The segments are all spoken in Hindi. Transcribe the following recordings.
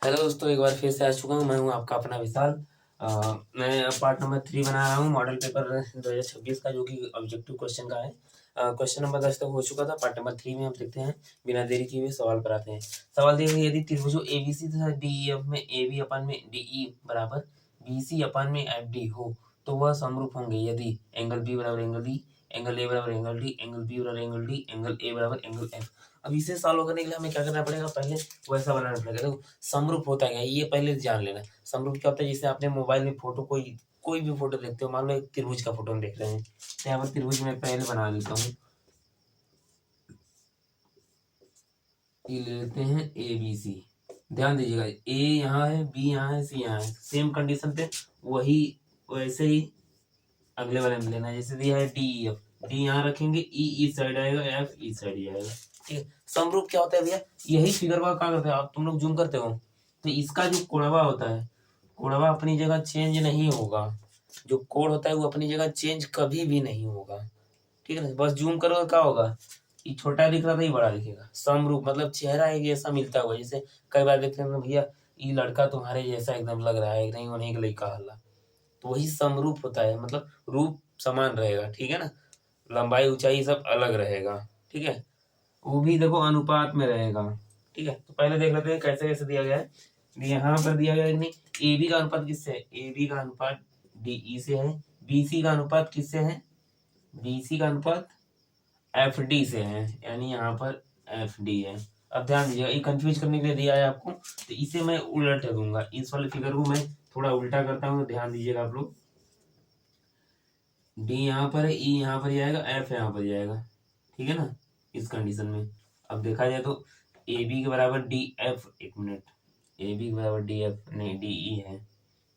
हेलो दोस्तों, एक बार फिर से आ चुका हूँ। मैं हूँ आपका अपना विशाल। मैं अब पार्ट नंबर 3 बना रहा हूँ मॉडल पेपर 2026 का, जो कि ऑब्जेक्टिव क्वेश्चन का है। क्वेश्चन नंबर 10 तक हो चुका था। पार्ट नंबर 3 में हम देखते हैं, बिना देरी किए हुए सवाल पर आते हैं। सवाल देखिए, यदि त्रिभुजों ABC तथा DEF में AB अपन में DE बराबर BC अपन में FD हो तो वह समरूप होंगे यदि एंगल B बराबर एंगल D, एंगल A बराबर एंगल D, एंगल B बराबर एंगल D, एंगल A बराबर एंगल F। अब इसे सॉल्व करने के लिए हमें क्या करना पड़ेगा? पहले वैसा बनाना पड़ेगा। देखो, समरूप होता क्या है ये पहले जान लेना। समरूप क्या होता है? जैसे आपने मोबाइल में फोटो कोई कोई भी फोटो देखते हो, मान लो एक त्रिभुज का फोटो हम देख रहे हैं, तो यहाँ पर त्रिभुज में पहले बना लेता हूँ। ये ले लेते हैं ABC। ध्यान दीजिएगा, A यहाँ है, B यहाँ है, C यहाँ है। सेम कंडीशन पे वही वैसे ही अगले वाले में लेना है। जैसे दिया है DEF, D यहाँ रखेंगे, E इस साइड आएगा, F इस साइड जाएगा। ठीक है। समरूप क्या होता है भैया? यही फिगर वर्क क्या करते हो आप, तुम लोग जूम करते हो तो इसका जो कोणवा होता है, कोणवा अपनी जगह चेंज नहीं होगा। जो कोण होता है वो अपनी जगह चेंज कभी भी नहीं होगा। ठीक है ना? बस जूम करो क्या होगा, ये छोटा दिख रहा था ये बड़ा दिखेगा। समरूप मतलब चेहरा एक जैसा मिलता हुआ। जैसे कई बार देखते हैं भैया, ये लड़का तुम्हारे जैसा एकदम लग रहा है, नहीं होने के लिए कहा हल्ला, तो वही समरूप होता है। मतलब रूप समान रहेगा। ठीक है ना? लंबाई ऊंचाई सब अलग रहेगा। ठीक है, वो भी देखो अनुपात में रहेगा। ठीक है, तो पहले देख लेते हैं कैसे कैसे दिया गया है। यहाँ पर दिया गया है कि नहीं, AB का अनुपात किससे है? AB का अनुपात DE से है। BC का अनुपात किससे है? BC का अनुपात FD से है, यानी यहाँ पर FD है। अब ध्यान दीजिएगा, ये कंफ्यूज करने के लिए दिया है आपको, तो इसे मैं उलट दूंगा। इस वाले फिगर को मैं थोड़ा उल्टा करता हूँ, तो ध्यान दीजिएगा आप लोग। D यहाँ पर है, E यहाँ पर जाएगा, F यहाँ पर जाएगा। ठीक है ना? इस कंडीशन में अब देखा जाए तो AB के बराबर DF, एक मिनट, AB के बराबर DF नहीं DE है,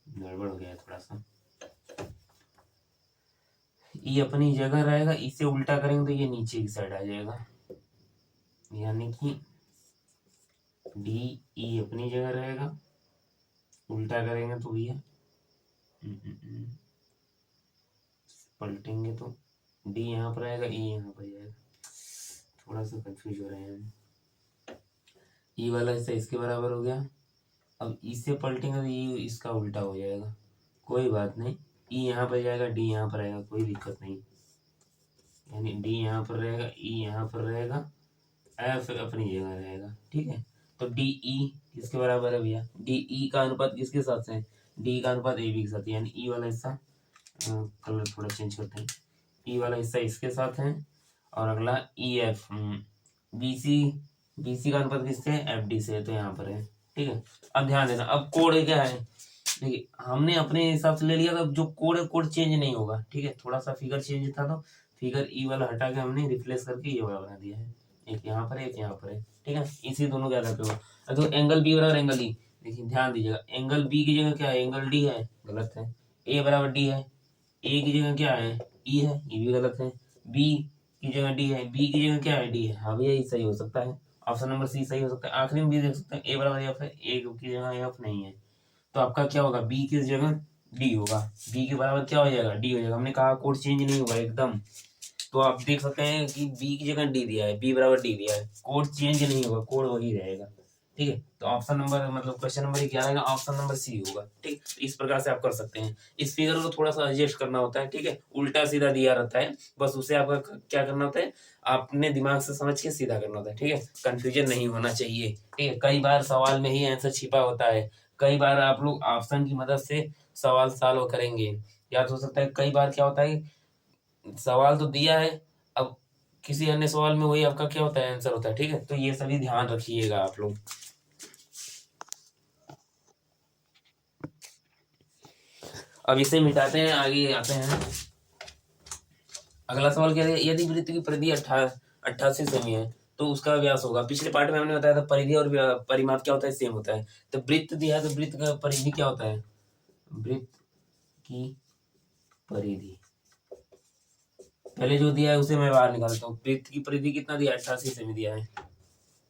गड़बड़ हो गया थोड़ा सा। E अपनी जगह रहेगा, इसे उल्टा करेंगे तो ये नीचे की साइड आ जाएगा, यानी कि DE अपनी जगह रहेगा, उल्टा करेंगे तो भैया पलटेंगे तो D यहाँ पर आएगा, E यहाँ पर जाएगा। थोड़ा सा कंफ्यूज हो रहे हैं हम। E वाला हिस्सा इसके बराबर हो गया। अब इसे पलटेंगे तो ये इसका उल्टा हो जाएगा। कोई बात नहीं, E यहाँ पर जाएगा, D यहाँ पर आएगा, कोई दिक्कत नहीं। यानी D यहाँ पर रहेगा, E यहाँ पर रहेगा, F अपनी जगह रहेगा। ठीक है, तो DE किसके बराबर है भैया? DE का अनुपात किसके साथ है? D का अनुपात AB के साथ, यानी E वाला हिस्सा, कलर थोड़ा चेंज करते हैं, E वाला हिस्सा इसके साथ है, और अगला EF BC का अनुपात किससे है? FD से है, तो यहाँ पर है। ठीक है, अब ध्यान देना, अब कोड क्या है? देखिए, हमने अपने हिसाब से ले लिया था, जो कोड है कोड चेंज नहीं होगा। ठीक है, थोड़ा सा फिगर चेंज था तो फिगर ई वाला हटा के हमने रिप्लेस करके ये वाला बना दिया है। एक यहाँ पर है, एक यहाँ पर है। ठीक है, इसी दोनों के आधार पे होगा। तो एंगल बी बराबर एंगल ई, देखिए ध्यान दीजिएगा, एंगल बी की जगह क्या है? एंगल डी है, गलत है। ए बराबर डी है, ए की जगह क्या है? ई है, ये भी गलत है। बी की जगह डी है, बी की जगह क्या है? डी है। हाँ भैया, ये सही हो सकता है, ऑप्शन नंबर सी सही हो सकता है। आखिरी में भी देख सकते हैं, ए बराबर एफ है, ए की जगह एफ नहीं है, तो आपका क्या होगा? बी की जगह डी होगा, बी के बराबर क्या हो जाएगा? डी हो जाएगा। हमने कहा कोड चेंज नहीं होगा एकदम। तो आप देख सकते हैं कि बी की जगह डी दिया है, बी बराबर डी दिया है, कोड चेंज नहीं होगा, कोड वही रहेगा। ठीक है, तो ऑप्शन नंबर मतलब क्वेश्चन नंबर क्या रहेगा? ऑप्शन नंबर सी होगा। ठीक, तो इस प्रकार से आप कर सकते हैं। इस फिगर को थोड़ा सा एडजस्ट करना होता है। ठीक है, उल्टा सीधा दिया रहता है, बस उसे आपका क्या करना होता है? आपने दिमाग से समझ के सीधा करना होता है। ठीक है, कंफ्यूजन नहीं होना चाहिए। ठीक है, कई बार सवाल में ही आंसर छिपा होता है। कई बार आप लोग ऑप्शन की मदद से सवाल सॉल्व करेंगे। याद हो सकता है कई बार क्या होता है, सवाल तो दिया है, अब किसी अन्य सवाल में वही आपका क्या होता है? आंसर होता है। ठीक है, तो ये सभी ध्यान रखिएगा आप लोग। अब इसे मिटाते हैं, आगे आते हैं। अगला सवाल क्या है? यदि वृत्त की परिधि 88 सेमी है तो उसका व्यास होगा। पिछले पार्ट में हमने बताया था परिधि और परिमाप क्या होता है? सेम होता है। तो वृत्त दिया है तो वृत्त का परिधि क्या होता है? वृत्त की परिधि पहले जो दिया है उसे मैं बाहर निकालता हूँ। वृत्त की परिधि कितना दिया है? 88 सेमी दिया है,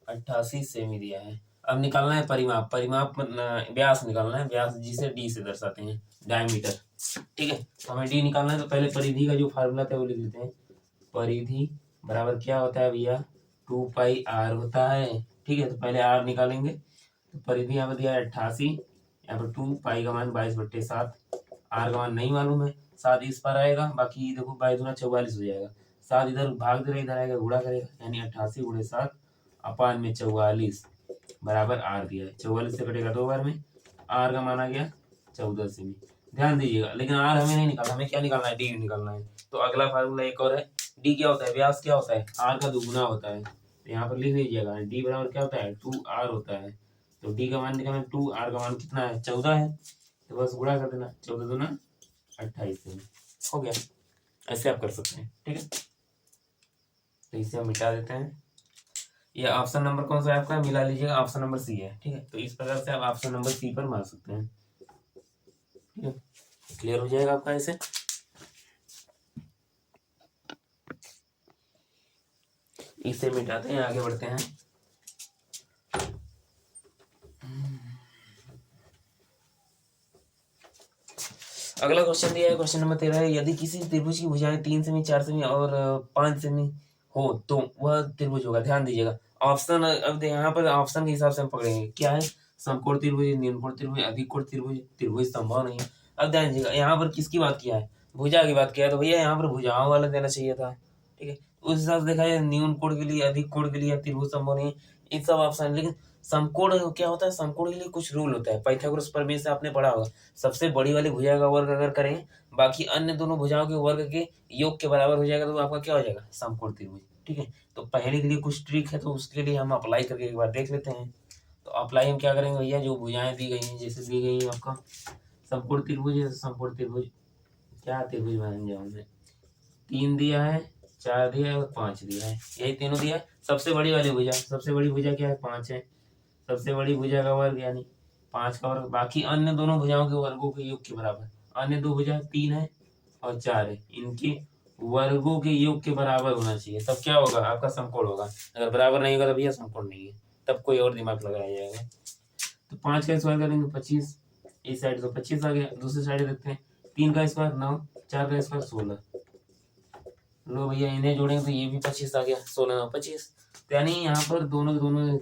88 सेमी दिया है। अब निकालना है परिमाप, परिमाप व्यास निकालना है, व्यास जिसे डी से दर्शाते हैं, डायमीटर। ठीक है, तो हमें डी निकालना है, तो पहले परिधि का जो फार्मूला था वो लिख लेते हैं। परिधि बराबर क्या होता है भैया? 2 पाई आर होता है। ठीक है, तो पहले आर निकालेंगे, तो परिधि यहाँ पर दिया है 88, यहाँ पर 2 पाई का मान 22/7, आर का मान नहीं मालूम है, 7 इस पर आएगा, बाकी देखो 22×44 हो जाएगा, 7 इधर भाग दे रहा, इधर आएगा गुणा करेगा, यानी 88 × 7 अपान में 44 बराबर आर दिया है। 44 से कटेगा 2 बार में, आर का मान आ गया 14 सेमी। ध्यान दीजिएगा, लेकिन आर हमें नहीं निकालना, हमें क्या निकालना है, डी निकालना है। तो अगला फार्मूला एक और है, डी क्या होता है, व्यास क्या होता है, आर का दुगुना होता है। तो यहाँ पर लिख दीजिएगा डी बराबर क्या होता है, 2r होता है। तो डी का मान निकालना 2, आर का मान कितना है, 14 है, तो बस गुणा कर देना, 14 दूना 28 सेमी हो गया। ऐसे आप कर सकते हैं, ठीक है। तो इसे हम मिटा देते हैं। ये ऑप्शन नंबर कौन सा है आपका, मिला लीजिएगा, ऑप्शन नंबर सी है, ठीक है। तो इस प्रकार से आप ऑप्शन नंबर सी पर मार सकते हैं, ठीक है। क्लियर हो जाएगा आपका ऐसे। इसे मिटाते हैं, आगे बढ़ते हैं। अगला क्वेश्चन दिया है, क्वेश्चन नंबर 13 है, यदि किसी त्रिभुज की भुजाएं 3 सेमी, 4 सेमी और 5 सेमी हो तो वह त्रिभुज होगा। ध्यान दीजिएगा, ऑप्शन अब यहाँ पर ऑप्शन के हिसाब से हम पकड़ेंगे, क्या है, समकोण त्रिभुज, निम्नकोण त्रिभुज, अधिक कोण त्रिभुज, त्रिभुज संभव नहीं है। अब ध्यान दीजिएगा, यहाँ पर किसकी बात किया है, भुजा की बात किया है, तो भैया यहाँ पर भुजाओं वाला देना चाहिए था, ठीक है। उस हिसाब से देखा जाए, न्यून कोण के लिए, अधिक कोण के लिए त्रिभुज संभव नहीं है, इन सब ऑप्शन। लेकिन समकोण क्या होता है, समकोण के लिए कुछ रूल होता है, पाइथागोरस प्रमेय से आपने पढ़ा होगा, सबसे बड़ी वाली भुजा का वर्ग अगर करें बाकी अन्य दोनों भुजाओं के वर्ग के योग के बराबर हो जाएगा, तो आपका क्या हो जाएगा, समकोण त्रिभुज, ठीक है। तो पहले के लिए कुछ ट्रिक है, तो उसके लिए हम अप्लाई करके एक बार देख लेते हैं। तो अप्लाई हम क्या करेंगे भैया, जो भुजाएं दी गई हैं, जैसे दी गई है आपका समकोण त्रिभुज है, समकोण त्रिभुज क्या त्रिभुज बन जाए, हमने 3 दिया है, 4 दिया है और 5 दिया है, यही तीनों दिया है। सबसे बड़ी वाली भुजा, सबसे बड़ी भुजा क्या है, 5 है, सबसे बड़ी भुजा का वर्ग यानी 5 का वर्ग, बाकी अन्य दोनों भुजाओं के वर्गों के योग के बराबर, अन्य दो भुजा 3 है और 4 है, इनके वर्गों के योग के बराबर होना चाहिए, तब क्या होगा, आपका समकोण होगा। अगर बराबर नहीं होगा तो भैया समकोण नहीं है, तब कोई और दिमाग लगाया जाएगा। तो 5 का स्क्वायर करेंगे 25, इस साइड तो 25 आ गया, दूसरी साइड देखते हैं, 3 का स्क्वायर 9, 4 का स्क्वायर 16, लो भैया इन्हें जोड़ेंगे तो ये भी 25 आ गया, 16 9 25। तो यानी यहाँ पर दोनों के दोनों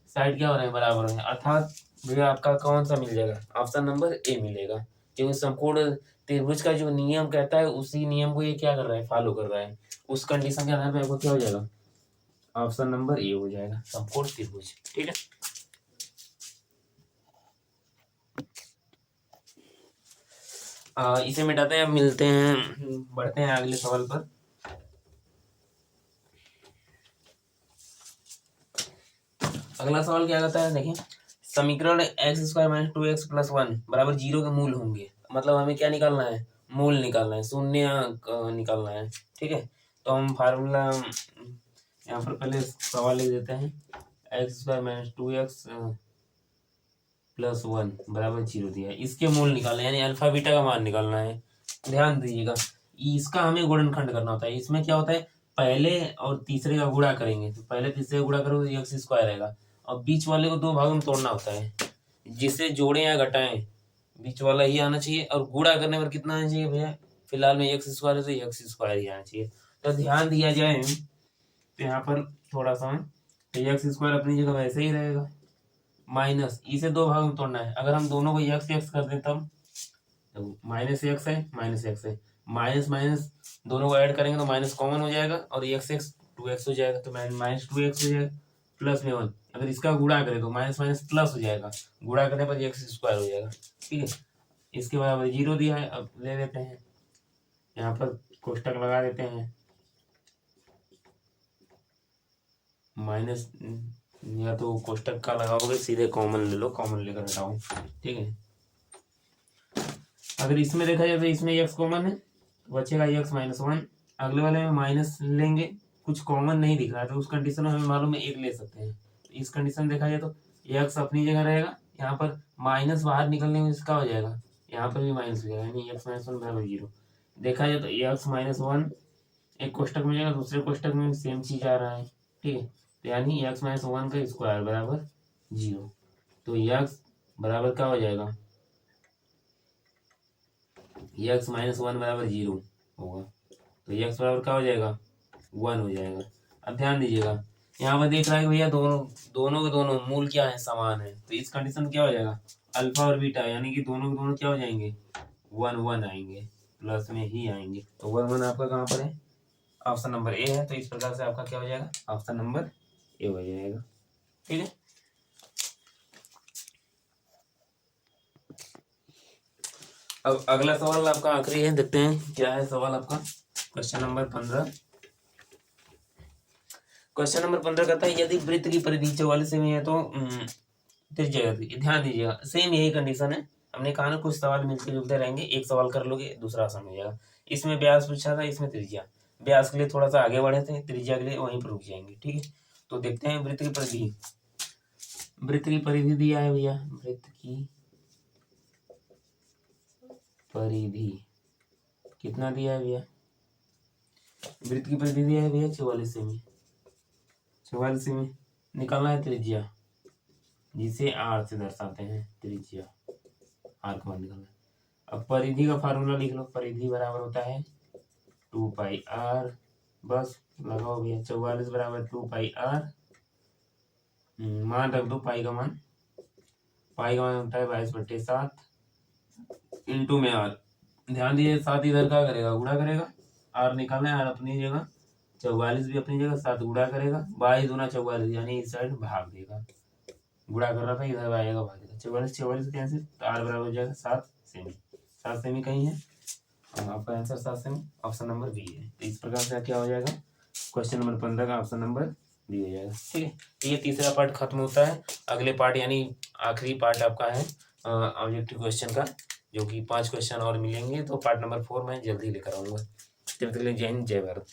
साइड क्या हो रहे हैं, बराबर है, अर्थात भैया आपका कौन सा मिल जाएगा, ऑप्शन नंबर ए मिलेगा, क्योंकि समकोण त्रिभुज का जो नियम कहता है उसी नियम को ये क्या कर रहा है, फॉलो कर रहा है। उस कंडीशन के आधार पर आपको क्या हो जाएगा, ऑप्शन नंबर ए हो जाएगा, समकोण त्रिभुज, ठीक है। इसे मिटाते हैं, मिलते हैं, बढ़ते हैं अगले सवाल पर। अगला सवाल क्या कहता है, देखिए, समीकरण x² - 2x + 1 बराबर 0 के मूल होंगे, मतलब हमें क्या निकालना है, मूल निकालना है, शून्य निकालना है, ठीक है। तो हम फार्मूला यहाँ पर पहले सवाल लिख देते हैं, x² - 2x + 1 बराबर 0 दिया है, इसके मूल निकालना है, यानी अल्फा बीटा का मान निकालना है। ध्यान दीजिएगा, इसका हमें गुणनखंड करना होता है, इसमें क्या होता है, पहले और तीसरे का गुणा करेंगे, तो पहले तीसरे का गुणा करोगे तो x² रहेगा, और बीच वाले को 2 भागों में तोड़ना होता है, जिसे जोड़ें या घटाएं बीच वाला ही आना चाहिए, और गुणा करने पर कितना आना चाहिए भैया, फिलहाल में x² है तो x² ही आना चाहिए। तो ध्यान दिया जाए तो यहाँ पर थोड़ा सा x² अपनी जगह वैसे ही रहेगा, माइनस इसे 2 भागों में तोड़ना है, अगर हम दोनों को x कर दें तब, तो -x है, -x है, माइनस माइनस दोनों को ऐड करेंगे तो माइनस कॉमन हो जाएगा, और x 2x हो जाएगा, तो -2x हो जाएगा, प्लस में 1, अगर इसका गुणा करें तो माइनस माइनस प्लस हो जाएगा, गुणा करने पर x² हो जाएगा, ठीक है। इसके बराबर 0 दिया है, अब ले लेते हैं, यहाँ पर कोष्टक लगा देते हैं, माइनस, या तो कोष्टक का लगाओगे, सीधे कॉमन ले लो, कॉमन लेकर हटाओ, ठीक है। अगर इसमें देखा जाए तो इसमें x कॉमन है, तो बचेगा x - 1, अगले वाले में माइनस लेंगे, कुछ कॉमन नहीं दिख रहा है, तो उस कंडीशन में हमें मालूम है 1 ले सकते हैं, इस कंडीशन देखा जाए तो x अपनी जगह रहेगा, यहाँ पर माइनस बाहर निकलने में इसका हो जाएगा, यहाँ पर भी माइनस हो जाएगा, यानी x - 1 बराबर 0। देखा जाए तो x - 1 एक कोष्टक में जाएगा, दूसरे कोष्टक में सेम चीज आ रहा है, ठीक है। तो यानी x - 1 का स्क्वायर बराबर 0, तो x बराबर क्या हो जाएगा, x - 1 बराबर 0 होगा, तो x बराबर क्या हो जाएगा, 1 हो जाएगा। अब ध्यान दीजिएगा, यहाँ पर देख रहा है कि भैया दोनों दोनों के दोनों मूल क्या है, समान है, तो इस कंडीशन में क्या हो जाएगा, अल्फा और बीटा यानी कि दोनों के दोनों क्या हो जाएंगे, 1 1 आएंगे, प्लस में ही आएंगे। तो 1 1 आपका कहाँ पर है, ऑप्शन नंबर ए है। तो इस प्रकार से आपका क्या हो जाएगा, ऑप्शन नंबर ए हो जाएगा। ठीक है, अब अगला सवाल आपका आखिरी है, देखते हैं क्या है सवाल आपका। Question number 15। क्वेश्चन नंबर 15 कहता है यदि वृत्त की परिधि 44 सेमी है तो त्रिज्या, ध्यान दीजिएगा सेम यही कंडीशन है। हमने कहा ना कुछ सवाल मिलते जुलते रहेंगे, एक सवाल कर लोगे दूसरा आसान हो जाएगा। इसमें व्यास पूछा था, इसमें त्रिज्या। व्यास के लिए थोड़ा सा आगे बढ़े थे, त्रिज्या के लिए वहीं पर रुक जाएंगे। ठीक है, तो देखते हैं वृत्त की परिधि। वृत्त की परिधि दिया है भैया, वृत्त की परिधि कितना दिया है भैया, वृत्त की परिधि दिया है भैया 44 सेमी। 44 सेमी निकालना है त्रिज्या, जिसे आर से दर्शाते हैं, त्रिज्या आर का मान निकालना है। अब परिधि का फार्मूला लिख लो, परिधि बराबर होता है 2 पाई आर, बस लगाओ भैया, 44 बराबर 2 पाई आर, मान रख दो, पाई का मान होता है 22/7 इंटू में आर। ध्यान दीजिए 7 इधर का करेगा, गुणा करेगा, आर निकालना है, आर अपनी जगह, 44 भी अपनी जगह, 7 गुणा करेगा, 22 दूना 44 यानी इस साइड भाग देगा, गुणा कर रहा था इधर आएगा भाग देगा, 44 कैंसिल, तो आर बराबर हो जाएगा 7 सेमी। 7 सेमी कहीं है, आपका answer 7 semi, option number B है। तो इस प्रकार से क्या हो जाएगा, क्वेश्चन नंबर 15 का ऑप्शन नंबर बी हो जाएगा। ठीक है, तो ये तीसरा पार्ट खत्म होता है। अगले पार्ट यानी आखिरी पार्ट आपका है ऑब्जेक्टिव क्वेश्चन का, जो कि 5 क्वेश्चन और मिलेंगे। तो पार्ट नंबर 4 मैं जल्दी लेकर आऊंगा। तब तक के लिए जय हिंद, जय भारत।